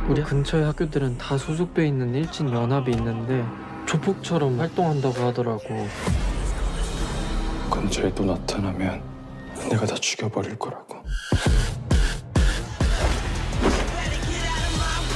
우리 근처의 학교들은 다 소속돼 있는 일진 연합이 있는데 조폭처럼 활동한다고 하더라고. 근처에 또 나타나면 내가 다 죽여버릴 거라고.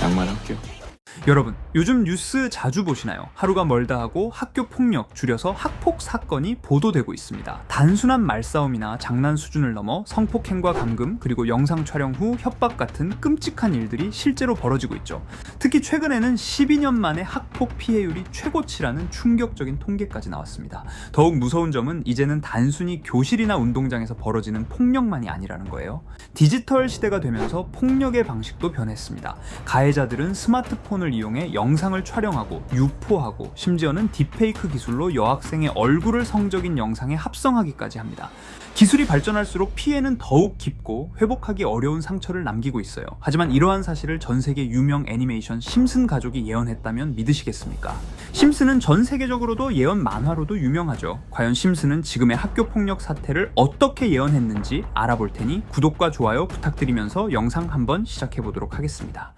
양만할게요. 여러분, 요즘 뉴스 자주 보시나요? 하루가 멀다 하고 학교 폭력, 줄여서 학폭 사건이 보도되고 있습니다. 단순한 말싸움이나 장난 수준을 넘어 성폭행과 감금, 그리고 영상 촬영 후 협박 같은 끔찍한 일들이 실제로 벌어지고 있죠. 특히 최근에는 12년 만에 학폭 피해율이 최고치라는 충격적인 통계까지 나왔습니다. 더욱 무서운 점은 이제는 단순히 교실이나 운동장에서 벌어지는 폭력만이 아니라는 거예요. 디지털 시대가 되면서 폭력의 방식도 변했습니다. 가해자들은 스마트폰을 이용해 영상을 촬영하고 유포하고 심지어는 딥페이크 기술로 여학생의 얼굴을 성적인 영상에 합성하기까지 합니다. 기술이 발전할수록 피해는 더욱 깊고 회복하기 어려운 상처를 남기고 있어요. 하지만 이러한 사실을 전 세계 유명 애니메이션 심슨 가족이 예언했다면 믿으시겠습니까? 심슨은 전 세계적으로도 예언 만화로도 유명하죠. 과연 심슨은 지금의 학교 폭력 사태를 어떻게 예언했는지 알아볼 테니 구독과 좋아요 부탁드리면서 영상 한번 시작해 보도록 하겠습니다.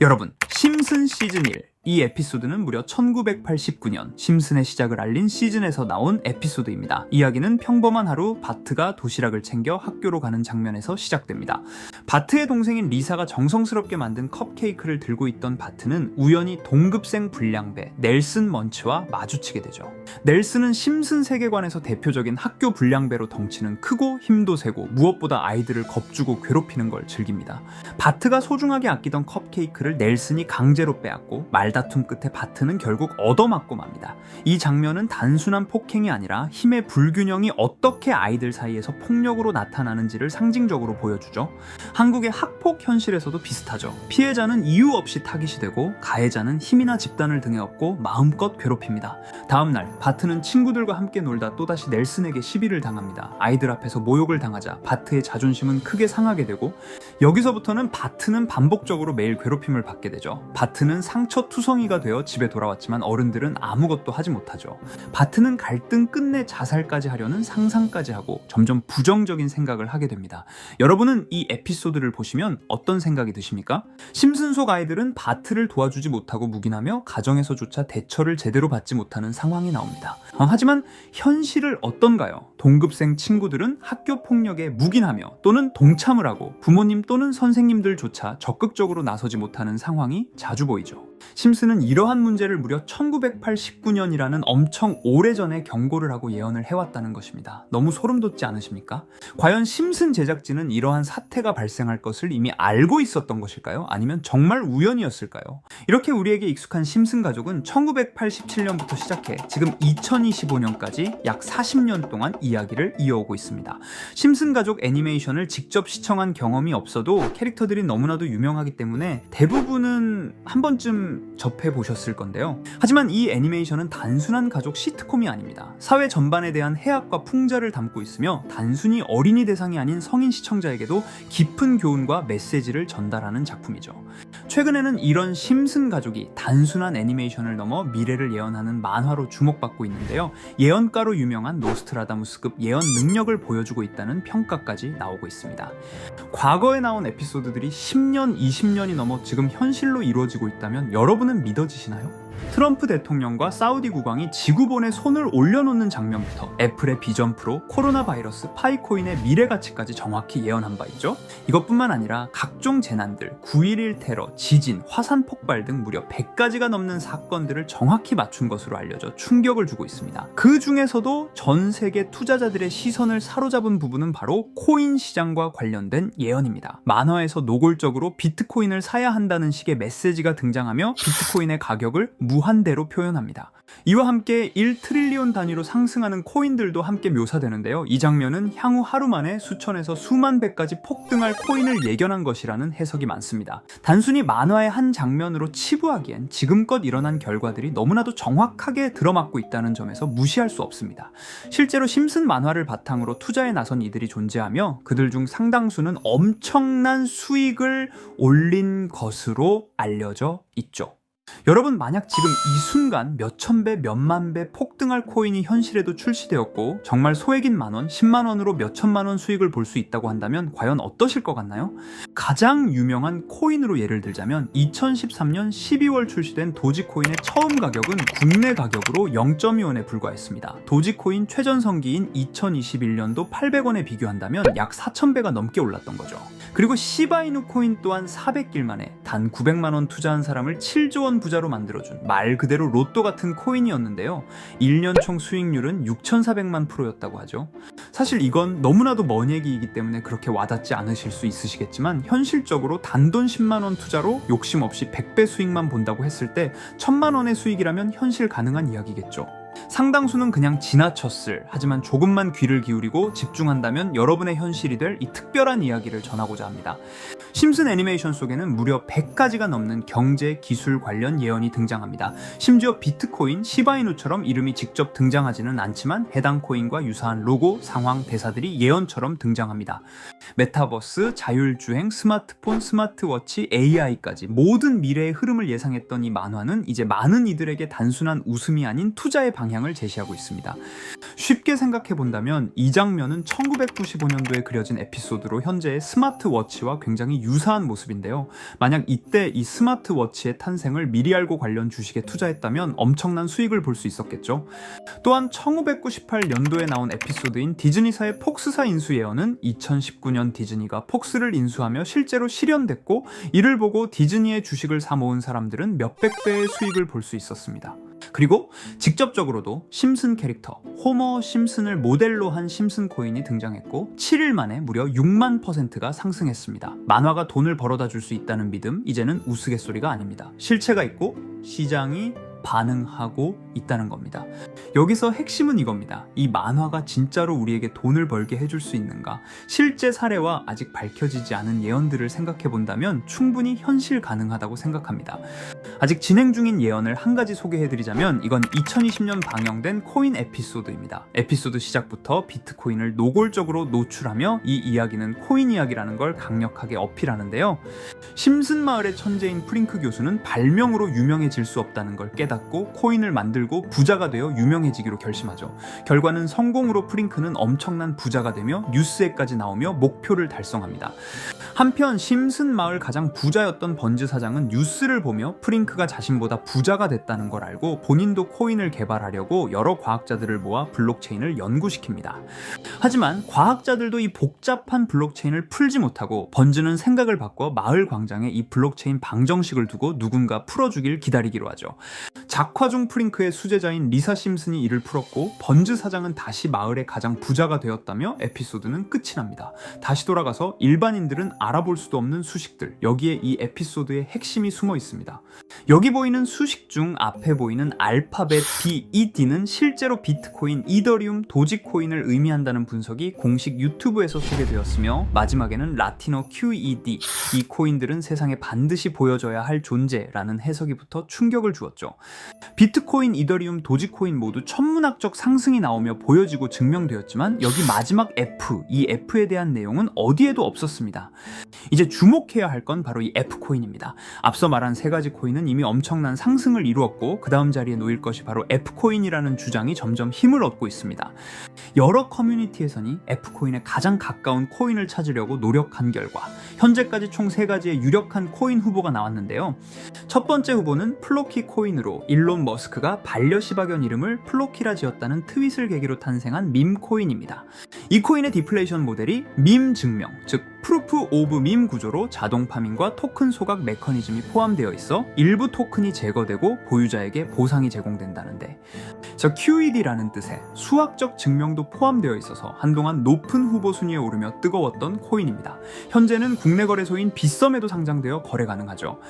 여러분, 심슨 시즌 1. 이 에피소드는 무려 1989년 심슨의 시작을 알린 시즌에서 나온 에피소드입니다. 이야기는 평범한 하루 바트가 도시락을 챙겨 학교로 가는 장면에서 시작됩니다. 바트의 동생인 리사가 정성스럽게 만든 컵케이크를 들고 있던 바트는 우연히 동급생 불량배 넬슨 먼치와 마주치게 되죠. 넬슨은 심슨 세계관에서 대표적인 학교 불량배로 덩치는 크고 힘도 세고 무엇보다 아이들을 겁주고 괴롭히는 걸 즐깁니다. 바트가 소중하게 아끼던 컵케이크를 넬슨이 강제로 빼앗고 말다툼 끝에 바트는 결국 얻어맞고 맙니다. 이 장면은 단순한 폭행이 아니라 힘의 불균형이 어떻게 아이들 사이에서 폭력으로 나타나는지를 상징적으로 보여주죠. 한국의 학폭 현실에서도 비슷하죠. 피해자는 이유 없이 타깃이 되고 가해자는 힘이나 집단을 등에 업고 마음껏 괴롭힙니다. 다음날 바트는 친구들과 함께 놀다 또다시 넬슨에게 시비를 당합니다. 아이들 앞에서 모욕을 당하자 바트의 자존심은 크게 상하게 되고 여기서부터는 바트는 반복적으로 매일 괴롭힘을 받게 되죠. 바트는 상처투성이가 되어 집에 돌아왔지만 어른들은 아무것도 하지 못하죠. 바트는 갈등 끝내 자살까지 하려는 상상까지 하고 점점 부정적인 생각을 하게 됩니다. 여러분은 이 에피소드를 보시면 어떤 생각이 드십니까? 심슨 속 아이들은 바트를 도와주지 못하고 묵인하며 가정에서조차 대처를 제대로 받지 못하는 상황이 나옵니다. 하지만 현실을 어떤가요? 동급생 친구들은 학교 폭력에 묵인하며 또는 동참을 하고 부모님 또는 선생님들조차 적극적으로 나서지 못하는 상황이 자주 보이죠. 심슨은 이러한 문제를 무려 1989년이라는 엄청 오래전에 경고를 하고 예언을 해왔다는 것입니다. 너무 소름 돋지 않으십니까? 과연 심슨 제작진은 이러한 사태가 발생할 것을 이미 알고 있었던 것일까요? 아니면 정말 우연이었을까요? 이렇게 우리에게 익숙한 심슨 가족은 1987년부터 시작해 지금 2025년까지 약 40년 동안 이야기를 이어오고 있습니다. 심슨 가족 애니메이션을 직접 시청한 경험이 없어도 캐릭터들이 너무나도 유명하기 때문에 대부분은 한 번쯤 접해보셨을 건데요. 하지만 이 애니메이션은 단순한 가족 시트콤이 아닙니다. 사회 전반에 대한 해악과 풍자를 담고 있으며 단순히 어린이 대상이 아닌 성인 시청자에게도 깊은 교훈과 메시지를 전달하는 작품이죠. 최근에는 이런 심슨 가족이 단순한 애니메이션을 넘어 미래를 예언하는 만화로 주목받고 있는데요. 예언가로 유명한 노스트라다무스급 예언 능력을 보여주고 있다는 평가까지 나오고 있습니다. 과거에 나온 에피소드들이 10년, 20년이 넘어 지금 현실로 이루어지고 있다면 여러분은 믿어지시나요? 트럼프 대통령과 사우디 국왕이 지구본에 손을 올려놓는 장면부터 애플의 비전 프로, 코로나 바이러스, 파이코인의 미래 가치까지 정확히 예언한 바 있죠. 이것뿐만 아니라 각종 재난들, 9.11 테러, 지진, 화산 폭발 등 무려 100가지가 넘는 사건들을 정확히 맞춘 것으로 알려져 충격을 주고 있습니다. 그 중에서도 전 세계 투자자들의 시선을 사로잡은 부분은 바로 코인 시장과 관련된 예언입니다. 만화에서 노골적으로 비트코인을 사야 한다는 식의 메시지가 등장하며 비트코인의 가격을 무한대로 표현합니다. 이와 함께 1트릴리온 단위로 상승하는 코인들도 함께 묘사되는데요. 이 장면은 향후 하루 만에 수천에서 수만 배까지 폭등할 코인을 예견한 것이라는 해석이 많습니다. 단순히 만화의 한 장면으로 치부하기엔 지금껏 일어난 결과들이 너무나도 정확하게 들어맞고 있다는 점에서 무시할 수 없습니다. 실제로 심슨 만화를 바탕으로 투자에 나선 이들이 존재하며 그들 중 상당수는 엄청난 수익을 올린 것으로 알려져 있죠. 여러분, 만약 지금 이 순간 몇천 배, 몇만 배 폭등할 코인이 현실에도 출시되었고 정말 소액인 만원, 10만원으로 몇천만원 수익을 볼 수 있다고 한다면 과연 어떠실 것 같나요? 가장 유명한 코인으로 예를 들자면 2013년 12월 출시된 도지코인의 처음 가격은 국내 가격으로 0.2원에 불과했습니다. 도지코인 최전성기인 2021년도 800원에 비교한다면 약 4,000배가 넘게 올랐던 거죠. 그리고 시바이누 코인 또한 400길 만에 단 900만원 투자한 사람을 7조 원 부자로 만들어준 말 그대로 로또 같은 코인이었는데요. 1년 총 수익률은 6,400만 %였다고 하죠. 사실 이건 너무나도 먼 얘기이기 때문에 그렇게 와닿지 않으실 수 있으시겠지만 현실적으로 단돈 10만원 투자로 욕심 없이 100배 수익만 본다고 했을 때 1,000만원의 수익이라면 현실 가능한 이야기겠죠. 상당수는 그냥 지나쳤을, 하지만 조금만 귀를 기울이고 집중한다면 여러분의 현실이 될 이 특별한 이야기를 전하고자 합니다. 심슨 애니메이션 속에는 무려 100가지가 넘는 경제, 기술 관련 예언이 등장합니다. 심지어 비트코인, 시바이누처럼 이름이 직접 등장하지는 않지만 해당 코인과 유사한 로고, 상황, 대사들이 예언처럼 등장합니다. 메타버스, 자율주행, 스마트폰, 스마트워치, AI까지 모든 미래의 흐름을 예상했던 이 만화는 이제 많은 이들에게 단순한 웃음이 아닌 투자의 방향을 제시하고 있습니다. 쉽게 생각해 본다면 이 장면은 1995년도에 그려진 에피소드로 현재의 스마트워치와 굉장히 유사한 모습인데요. 만약 이때 이 스마트워치의 탄생을 미리 알고 관련 주식에 투자했다면 엄청난 수익을 볼 수 있었겠죠. 또한 1998년도에 나온 에피소드인 디즈니사의 폭스사 인수 예언은 2019년 디즈니가 폭스를 인수하며 실제로 실현됐고, 이를 보고 디즈니의 주식을 사 모은 사람들은 몇백 배의 수익을 볼 수 있었습니다. 그리고 직접적으로도 심슨 캐릭터 호머 심슨을 모델로 한 심슨 코인이 등장했고 7일 만에 무려 6만 %가 상승했습니다. 만화가 돈을 벌어다 줄 수 있다는 믿음, 이제는 우스갯소리가 아닙니다. 실체가 있고 시장이 반응하고 있다는 겁니다. 여기서 핵심은 이겁니다. 이 만화가 진짜로 우리에게 돈을 벌게 해줄 수 있는가? 실제 사례와 아직 밝혀지지 않은 예언들을 생각해 본다면 충분히 현실 가능하다고 생각합니다. 아직 진행 중인 예언을 한 가지 소개해드리자면 이건 2020년 방영된 코인 에피소드입니다. 에피소드 시작부터 비트코인을 노골적으로 노출하며 이 이야기는 코인 이야기라는 걸 강력하게 어필하는데요. 심슨 마을의 천재인 프링크 교수는 발명으로 유명해질 수 없다는 걸 깨닫고 코인을 만들고 부자가 되어 유명해지기로 결심하죠. 결과는 성공으로 프링크는 엄청난 부자가 되며 뉴스에까지 나오며 목표를 달성합니다. 한편 심슨 마을 가장 부자였던 번즈 사장은 뉴스를 보며 프링크가 자신보다 부자가 됐다는 걸 알고 본인도 코인을 개발하려고 여러 과학자들을 모아 블록체인을 연구시킵니다. 하지만 과학자들도 이 복잡한 블록체인을 풀지 못하고 번즈는 생각을 바꿔 마을 광장에 이 블록체인 방정식을 두고 누군가 풀어주길 기다리기로 하죠. 작화 중 프링크의 수제자인 리사 심슨이 이를 풀었고 번즈 사장은 다시 마을의 가장 부자가 되었다며 에피소드는 끝이 납니다. 다시 돌아가서 일반인들은 알아볼 수도 없는 수식들, 여기에 이 에피소드의 핵심이 숨어 있습니다. 여기 보이는 수식 중 앞에 보이는 알파벳 B, E, D는 실제로 비트코인, 이더리움, 도지코인을 의미한다는 분석이 공식 유튜브에서 소개되었으며 마지막에는 라틴어 QED, 이 코인들은 세상에 반드시 보여줘야 할 존재라는 해석이 붙어 충격을 주었죠. 비트코인, 이더리움, 도지코인 모두 천문학적 상승이 나오며 보여지고 증명되었지만 여기 마지막 F, 이 F에 대한 내용은 어디에도 없었습니다. 이제 주목해야 할 건 바로 이 F코인입니다. 앞서 말한 세 가지 코인은 이미 엄청난 상승을 이루었고 그 다음 자리에 놓일 것이 바로 F코인이라는 주장이 점점 힘을 얻고 있습니다. 여러 커뮤니티에서는 F코인에 가장 가까운 코인을 찾으려고 노력한 결과 현재까지 총 3가지의 유력한 코인 후보가 나왔는데요. 첫 번째 후보는 플로키 코인으로 일론 머스크가 반려시바견 이름을 플로키라 지었다는 트윗을 계기로 탄생한 밈 코인입니다. 이 코인의 디플레이션 모델이 밈 증명, 즉 프루프 오브 밈 구조로 자동 파밍과 토큰 소각 메커니즘이 포함되어 있어 일부 토큰이 제거되고 보유자에게 보상이 제공된다는데, QED라는 뜻의 수학적 증명도 포함되어 있어서 한동안 높은 후보 순위에 오르며 뜨거웠던 코인입니다. 현재는 국내 거래소인 빗썸에도 상장되어 거래 가능하죠.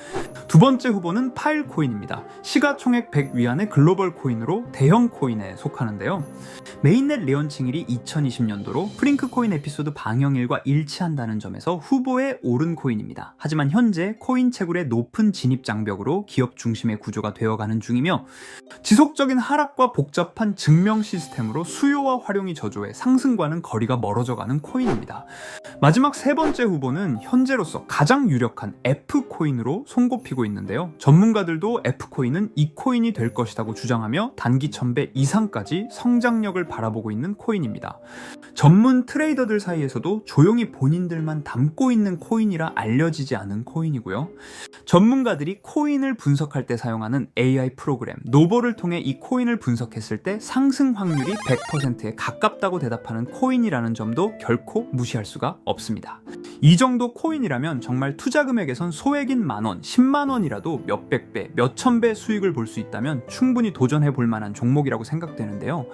두 번째 후보는 파일 코인입니다. 시가총액 100 위안의 글로벌 코인으로 대형 코인에 속하는데요. 메인넷 레언칭일이 2020년도로 프링크 코인 에피소드 방영일과 일치한다는 점에서 후보에 오른 코인입니다. 하지만 현재 코인 채굴의 높은 진입 장벽으로 기업 중심의 구조가 되어가는 중이며 지속적인 하락과 복잡한 증명 시스템으로 수요와 활용이 저조해 상승과는 거리가 멀어져가는 코인입니다. 마지막 세 번째 후보는 현재로서 가장 유력한 F코인으로 손꼽히고 있는데요. 전문가들도 F코인은 이 코인이 될 것이라고 주장하며 단기 1000배 이상까지 성장력을 바라보고 있는 코인입니다. 전문 트레이더들 사이에서도 조용히 본인들만 담고 있는 코인이라 알려지지 않은 코인이고요. 전문가들이 코인을 분석할 때 사용하는 AI 프로그램 노버를 통해 이 코인을 분석했을 때 상승 확률이 100%에 가깝다고 대답하는 코인이라는 점도 결코 무시할 수가 없습니다. 이 정도 코인이라면 정말 투자 금액에선 소액인 만원, 10만원이라도 몇백 배, 몇천 배 수익을 볼 수 있다면 충분히 도전해 볼 만한 종목이라고 생각되는데요.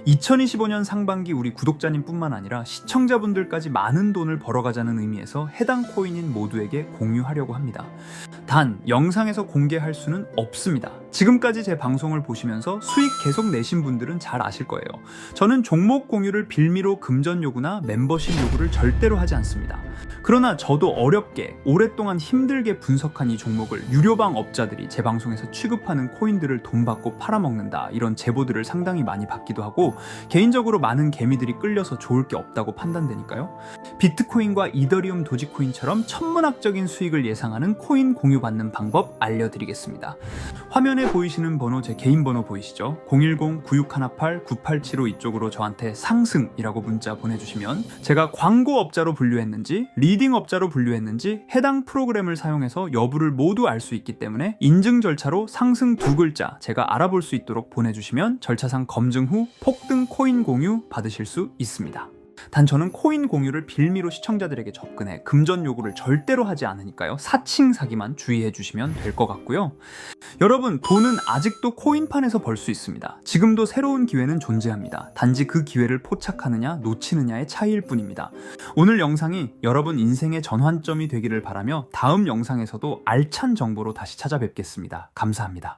2025년 상반기 우리 구독자님 뿐만 아니라 시청자분들까지 많은 돈을 벌어가자는 의미에서 해당 코인인 모두에게 공유하려고 합니다. 단, 영상에서 공개할 수는 없습니다. 지금까지 제 방송을 보시면서 수익 계속 내신 분들은 잘 아실 거예요. 저는 종목 공유를 빌미로 금전 요구나 멤버십 요구를 절대로 하지 않습니다. 그러나 저도 어렵게 오랫동안 힘들게 분석한 이 종목을 유료방 업자들이 제 방송에서 취급하는 코인들을 돈 받고 팔아먹는다, 이런 제보들을 상당히 많이 받기도 하고 개인적으로 많은 개미들이 끌려서 좋을 게 없다고 판단되니까요. 비트코인과 이더리움 도지코인처럼 천문학적인 수익을 예상하는 코인 공유받는 방법 알려드리겠습니다. 화면에 보이시는 번호 제 개인 번호 보이시죠? 010-9618-9875 이쪽으로 저한테 상승이라고 문자 보내주시면 제가 광고업자로 분류했는지 리딩업자로 분류했는지 해당 프로그램을 사용해서 여부를 모두 알 수 있기 때문에 인증 절차로 상승 2글자 제가 알아볼 수 있도록 보내주시면 절차상 검증 후 폭등 코인 공유 받으실 수 있습니다. 단 저는 코인 공유를 빌미로 시청자들에게 접근해 금전 요구를 절대로 하지 않으니까요. 사칭 사기만 주의해 주시면 될 것 같고요. 여러분, 돈은 아직도 코인판에서 벌 수 있습니다. 지금도 새로운 기회는 존재합니다. 단지 그 기회를 포착하느냐 놓치느냐의 차이일 뿐입니다. 오늘 영상이 여러분 인생의 전환점이 되기를 바라며 다음 영상에서도 알찬 정보로 다시 찾아뵙겠습니다. 감사합니다.